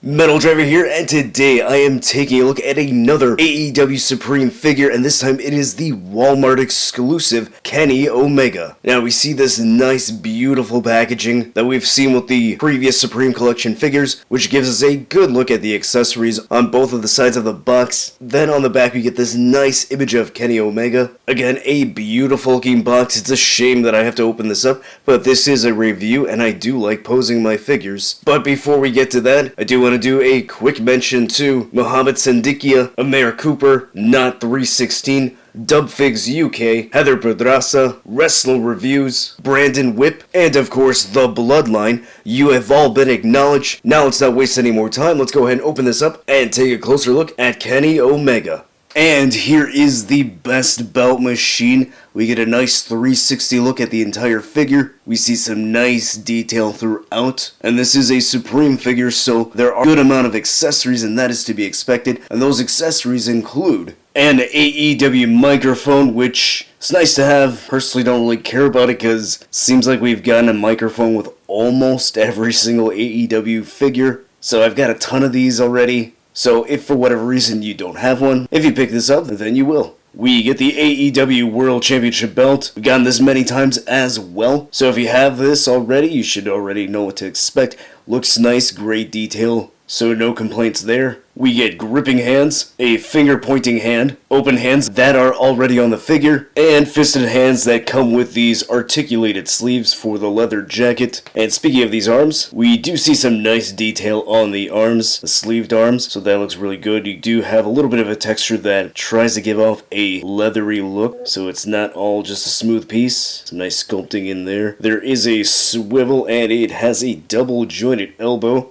Metal Driver here, and today I am taking a look at another AEW Supreme figure, and this time it is the Walmart exclusive Kenny Omega. Now we see this nice, beautiful packaging that we've seen with the previous Supreme Collection figures, which gives us a good look at the accessories on both of the sides of the box. Then on the back we get this nice image of Kenny Omega. Again, a beautiful looking box. It's a shame that I have to open this up, but this is a review, and I do like posing my figures. But before we get to that, I do want to do a quick mention to Mohamed Sendikia, Amir Cooper, Not 316, Dubfigs UK, Heather Pedraza, Wrestle Reviews, Brandon Whip, and of course The Bloodline. You have all been acknowledged. Now let's not waste any more time. Let's go ahead and open this up and take a closer look at Kenny Omega. And here is the best belt machine. We get a nice 360 look at the entire figure. We see some nice detail throughout. And this is a Supreme figure, so there are a good amount of accessories, and that is to be expected. And those accessories include an AEW microphone, which is nice to have. Personally don't really care about it because it seems like we've gotten a microphone with almost every single AEW figure. So I've got a ton of these already. So if for whatever reason you don't have one, if you pick this up, then you will. We get the AEW World Championship belt. We've gotten this many times as well. So if you have this already, you should already know what to expect. Looks nice, great detail. So no complaints there. We get gripping hands, a finger-pointing hand, open hands that are already on the figure, and fisted hands that come with these articulated sleeves for the leather jacket. And speaking of these arms, we do see some nice detail on the arms, the sleeved arms, so that looks really good. You do have a little bit of a texture that tries to give off a leathery look, so it's not all just a smooth piece. Some nice sculpting in there. There is a swivel, and it has a double-jointed elbow.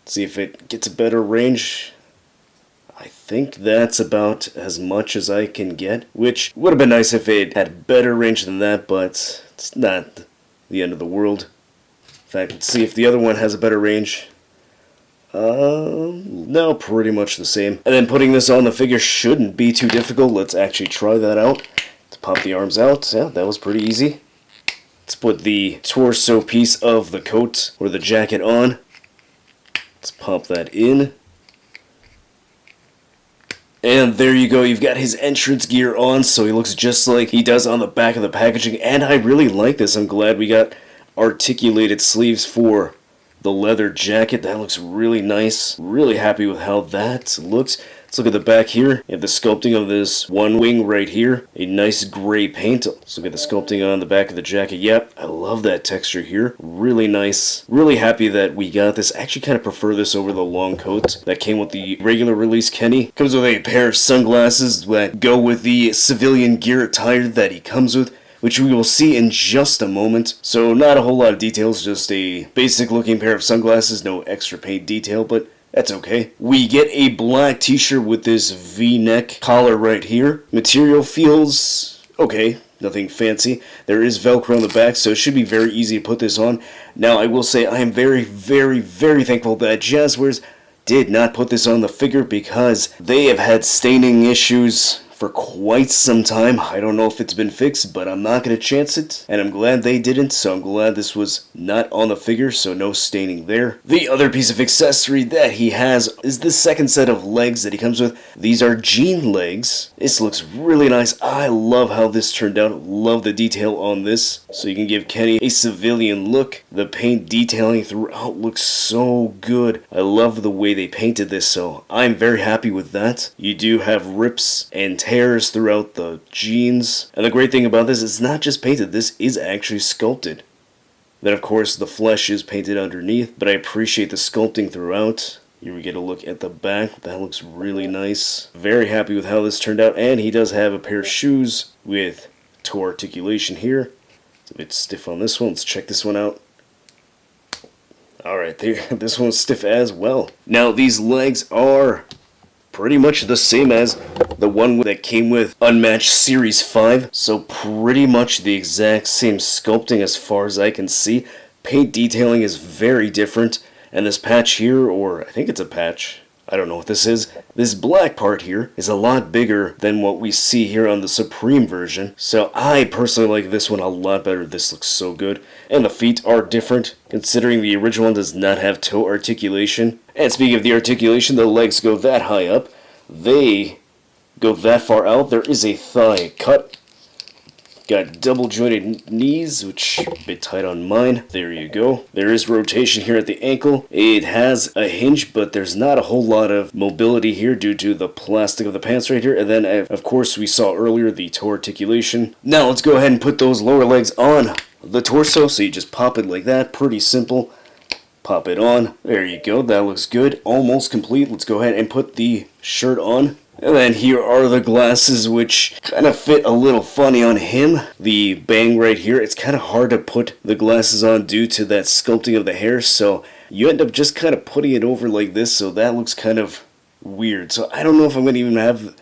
See if it gets a better range. I think that's about as much as I can get, which would have been nice if it had better range than that, but it's not the end of the world. In fact, let's see if the other one has a better range. No, pretty much the same. And then putting this on the figure shouldn't be too difficult. Let's actually try that out. Let's pop the arms out. Yeah, that was pretty easy. Let's put the torso piece of the coat or the jacket on. Let's pop that in. And there you go, you've got his entrance gear on, so he looks just like he does on the back of the packaging, and I really like this. I'm glad we got articulated sleeves for the leather jacket. That looks really nice. Really happy with how that looks. Let's look at the back here. You have the sculpting of this one wing right here. A nice gray paint. Let's look at the sculpting on the back of the jacket. Yep, I love that texture here. Really nice. Really happy that we got this. I actually kind of prefer this over the long coat that came with the regular release Kenny. Comes with a pair of sunglasses that go with the civilian gear attire that he comes with, which we will see in just a moment. So not a whole lot of details, just a basic looking pair of sunglasses, no extra paint detail, but that's okay. We get a black t-shirt with this V-neck collar right here. Material feels okay, nothing fancy. There is Velcro on the back, so it should be very easy to put this on. Now I will say I am very, very, very thankful that Jazzwares did not put this on the figure because they have had staining issues for quite some time. I don't know if it's been fixed, but I'm not going to chance it, and I'm glad they didn't, so I'm glad this was not on the figure, so no staining there. The other piece of accessory that he has is the second set of legs that he comes with. These are jean legs. This looks really nice. I love how this turned out. Love the detail on this, so you can give Kenny a civilian look. The paint detailing throughout looks so good. I love the way they painted this, so I'm very happy with that. You do have rips and tears throughout the jeans, and the great thing about this is it's not just painted, this is actually sculpted. Then of course the flesh is painted underneath, but I appreciate the sculpting throughout. Here we get a look at the back. That looks really nice. Very happy with how this turned out, and he does have a pair of shoes with toe articulation here. It's a bit stiff on this one. Let's check this one out. Alright, there. This one's stiff as well. Now these legs are pretty much the same as the one that came with Unmatched Series 5, so pretty much the exact same sculpting as far as I can see. Paint detailing is very different, and this patch here, or I think it's a patch, I don't know what this is. This black part here is a lot bigger than what we see here on the Supreme version. So I personally like this one a lot better. This looks so good. And the feet are different, considering the original one does not have toe articulation. And speaking of the articulation, the legs go that high up. They go that far out. There is a thigh cut. Got double jointed knees, which a bit tight on mine. There you go. There is rotation here at the ankle. It has a hinge, but there's not a whole lot of mobility here due to the plastic of the pants right here. And then, of course, we saw earlier the toe articulation. Now let's go ahead and put those lower legs on the torso. So you just pop it like that. Pretty simple. Pop it on. There you go. That looks good. Almost complete. Let's go ahead and put the shirt on. And then here are the glasses, which kind of fit a little funny on him. The bang right here, it's kind of hard to put the glasses on due to that sculpting of the hair, so you end up just kind of putting it over like this, so that looks kind of weird. So I don't know if I'm going to even have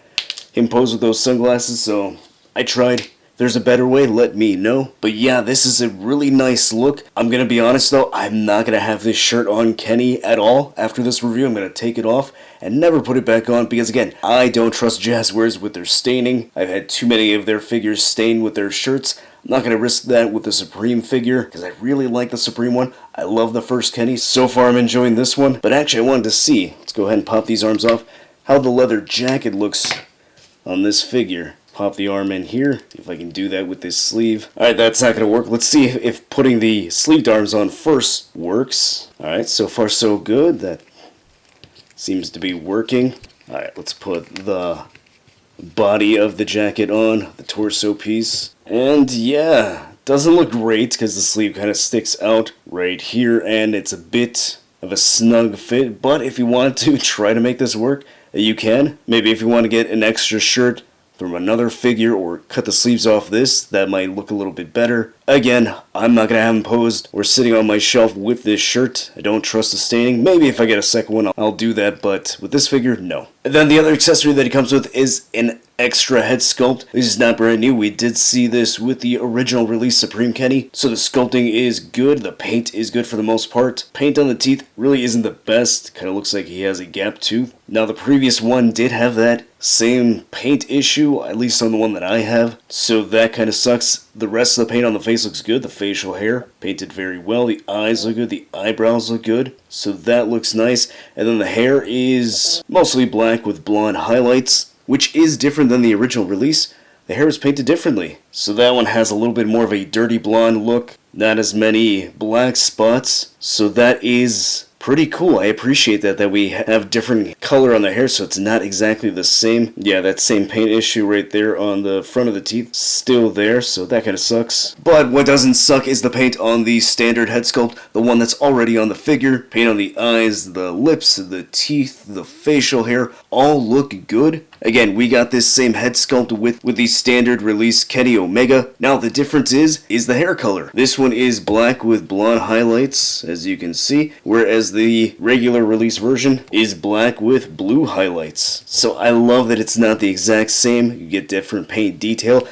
him pose with those sunglasses, so I tried. If there's a better way, let me know. But yeah, this is a really nice look. I'm going to be honest though, I'm not going to have this shirt on Kenny at all after this review. I'm going to take it off and never put it back on because again, I don't trust Jazzwares with their staining. I've had too many of their figures stained with their shirts. I'm not going to risk that with the Supreme figure because I really like the Supreme one. I love the first Kenny. So far I'm enjoying this one. But actually I wanted to see, let's go ahead and pop these arms off, how the leather jacket looks on this figure. Pop the arm in here, see if I can do that with this sleeve. Alright, that's not going to work. Let's see if putting the sleeved arms on first works. Alright, so far so good. That seems to be working. Alright, let's put the body of the jacket on, the torso piece. And yeah, doesn't look great because the sleeve kind of sticks out right here and it's a bit of a snug fit. But if you want to try to make this work, you can. Maybe if you want to get an extra shirt from another figure or cut the sleeves off this, that might look a little bit better. Again, I'm not going to have him posed or sitting on my shelf with this shirt. I don't trust the staining. Maybe if I get a second one, I'll do that, but with this figure, no. And then the other accessory that it comes with is an extra head sculpt. This is not brand new. We did see this with the original release Supreme Kenny. So the sculpting is good. The paint is good for the most part. Paint on the teeth really isn't the best. Kind of looks like he has a gap tooth. Now the previous one did have that same paint issue, at least on the one that I have. So that kind of sucks. The rest of the paint on the face looks good. The facial hair painted very well. The eyes look good. The eyebrows look good. So that looks nice. And then the hair is mostly black with blonde highlights, which is different than the original release. The hair is painted differently. So that one has a little bit more of a dirty blonde look. Not as many black spots. So that is pretty cool. I appreciate that we have different color on the hair so it's not exactly the same. Yeah, that same paint issue right there on the front of the teeth still there, so that kind of sucks. But what doesn't suck is the paint on the standard head sculpt, the one that's already on the figure. Paint on the eyes, the lips, the teeth, the facial hair all look good. Again, we got this same head sculpt with the standard release Kenny Omega. Now the difference is the hair color. This one is black with blonde highlights, as you can see, whereas the regular release version is black with blue highlights. So I love that it's not the exact same. You get different paint detail.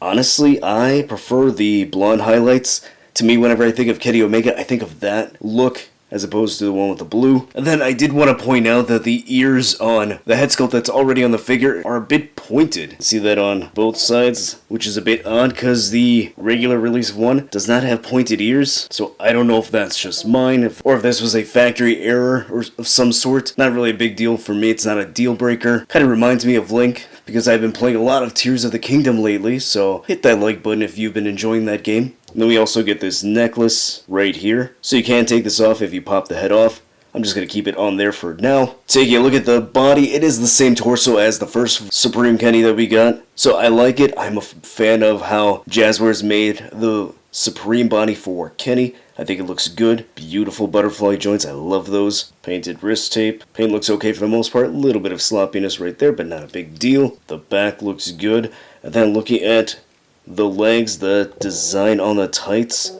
Honestly, I prefer the blonde highlights. To me, whenever I think of Kenny Omega, I think of that look as opposed to the one with the blue. And then I did want to point out that the ears on the head sculpt that's already on the figure are a bit pointed. See that on both sides, which is a bit odd because the regular release one does not have pointed ears. So I don't know if that's just mine or if this was a factory error or of some sort. Not really a big deal for me. It's not a deal breaker. Kind of reminds me of Link because I've been playing a lot of Tears of the Kingdom lately. So hit that like button if you've been enjoying that game. And then we also get this necklace right here. So you can take this off if you pop the head off. I'm just going to keep it on there for now. Taking a look at the body, it is the same torso as the first Supreme Kenny that we got. So I like it. I'm a fan of how Jazzwares made the Supreme body for Kenny. I think it looks good. Beautiful butterfly joints. I love those. Painted wrist tape. Paint looks okay for the most part. A little bit of sloppiness right there, but not a big deal. The back looks good. And then looking at the legs, the design on the tights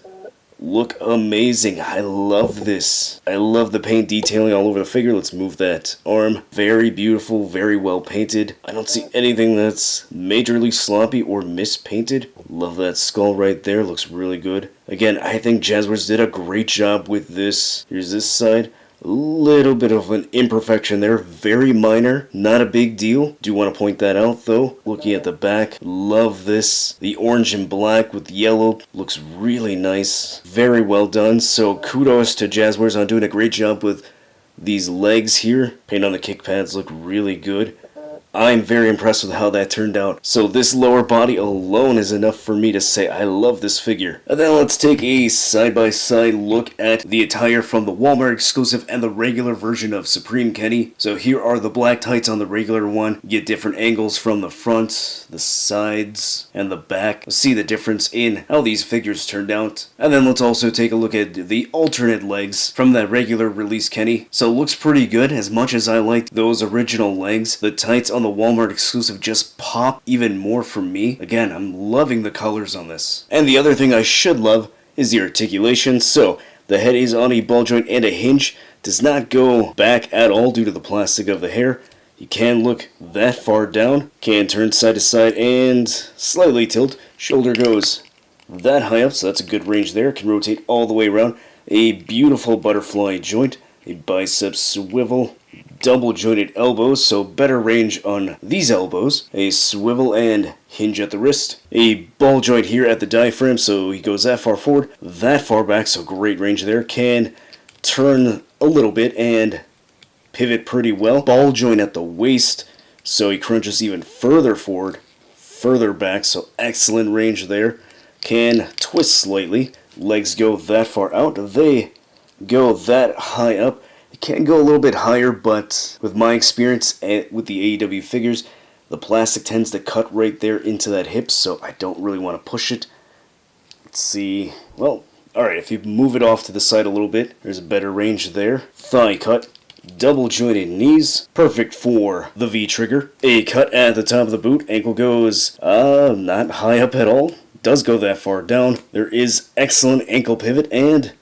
look amazing. I love this. I love the paint detailing all over the figure. Let's move that arm. Very beautiful, very well painted. I don't see anything that's majorly sloppy or mispainted. Love that skull right there. Looks really good. Again, I think Jazzwares did a great job with this. Here's this side. A little bit of an imperfection there, very minor, not a big deal. Do want to point that out though. Looking at the back, love this. The orange and black with yellow looks really nice. Very well done, so kudos to Jazzwares on doing a great job with These legs here, paint on the kick pads, look really good. I'm very impressed with how that turned out. So this lower body alone is enough for me to say I love this figure. And then let's take a side-by-side look at the attire from the Walmart exclusive and the regular version of Supreme Kenny. So here are the black tights on the regular one. You get different angles from the front, the sides, and the back. Let's see the difference in how these figures turned out. And then let's also take a look at the alternate legs from that regular release Kenny. So it looks pretty good. As much as I liked those original legs, the tights on the Walmart exclusive just pop even more for me. Again, I'm loving the colors on this. And the other thing I should love is the articulation. So the head is on a ball joint and a hinge. Does not go back at all due to the plastic of the hair. You can look that far down. Can turn side to side and slightly tilt. Shoulder goes that high up, so that's a good range there. Can rotate all the way around. A beautiful butterfly joint. A bicep swivel. Double jointed elbows, so better range on these elbows. A swivel and hinge at the wrist. A ball joint here at the diaphragm, so he goes that far forward, that far back, so great range there. Can turn a little bit and pivot pretty well. Ball joint at the waist, so he crunches even further forward, further back, so excellent range there. Can twist slightly. Legs go that far out. They go that high up. It can go a little bit higher, but with my experience with the AEW figures, the plastic tends to cut right there into that hip, so I don't really want to push it. Let's see. Well, alright, if you move it off to the side a little bit, there's a better range there. Thigh cut. Double jointed knees, perfect for the V-trigger. A cut at the top of the boot. Ankle goes not high up at all. Does go that far down. There is excellent ankle pivot and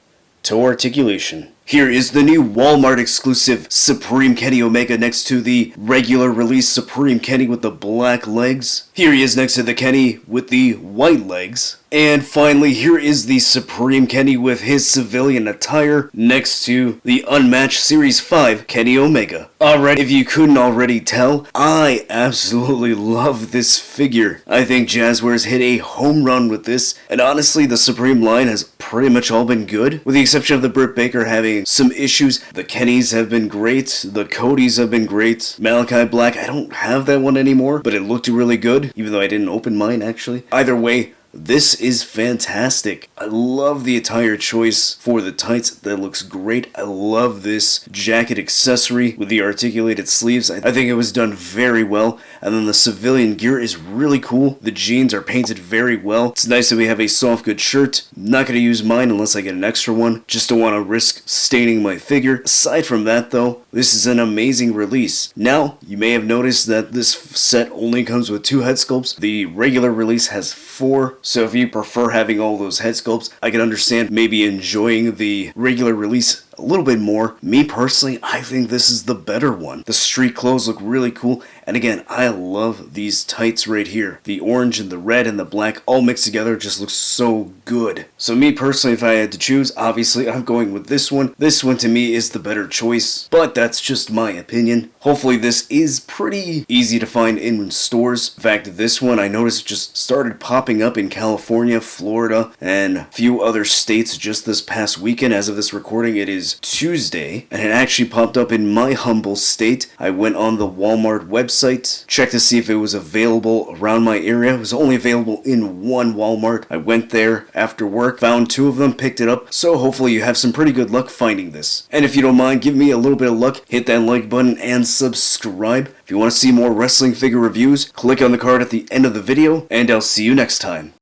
toe articulation. Here is the new Walmart exclusive Supreme Kenny Omega next to the regular release Supreme Kenny with the black legs. Here he is next to the Kenny with the white legs. And finally, here is the Supreme Kenny with his civilian attire next to the Unmatched Series 5 Kenny Omega. Alright, if you couldn't already tell, I absolutely love this figure. I think Jazzwares hit a home run with this, and honestly, the Supreme line has pretty much all been good, with the exception of the Britt Baker having some issues. The Kennys have been great, the Codys have been great. Malachi Black, I don't have that one anymore, but it looked really good, even though I didn't open mine actually. Either way, this is fantastic. I love the attire choice for the tights. That looks great. I love this jacket accessory with the articulated sleeves. I think it was done very well. And then the civilian gear is really cool. The jeans are painted very well. It's nice that we have a soft good shirt. Not going to use mine unless I get an extra one. Just don't want to risk staining my figure. Aside from that though, this is an amazing release. Now, you may have noticed that this set only comes with 2 head sculpts. The regular release has 4. So if you prefer having all those head sculpts, I can understand maybe enjoying the regular release a little bit more. Me personally, I think this is the better one. The street clothes look really cool, and again, I love these tights right here. The orange and the red and the black all mixed together just looks so good. So me personally, if I had to choose, obviously I'm going with this one. This one to me is the better choice, but that's just my opinion. Hopefully this is pretty easy to find in stores. In fact, this one I noticed just started popping up in California, Florida, and a few other states just this past weekend. As of this recording, it is Tuesday, and it actually popped up in my humble state. I went on the Walmart website, checked to see if it was available around my area. It was only available in one Walmart. I went there after work, found 2 of them, picked it up, so hopefully you have some pretty good luck finding this. And if you don't mind, give me a little bit of luck, hit that like button and subscribe. If you want to see more wrestling figure reviews, click on the card at the end of the video, and I'll see you next time.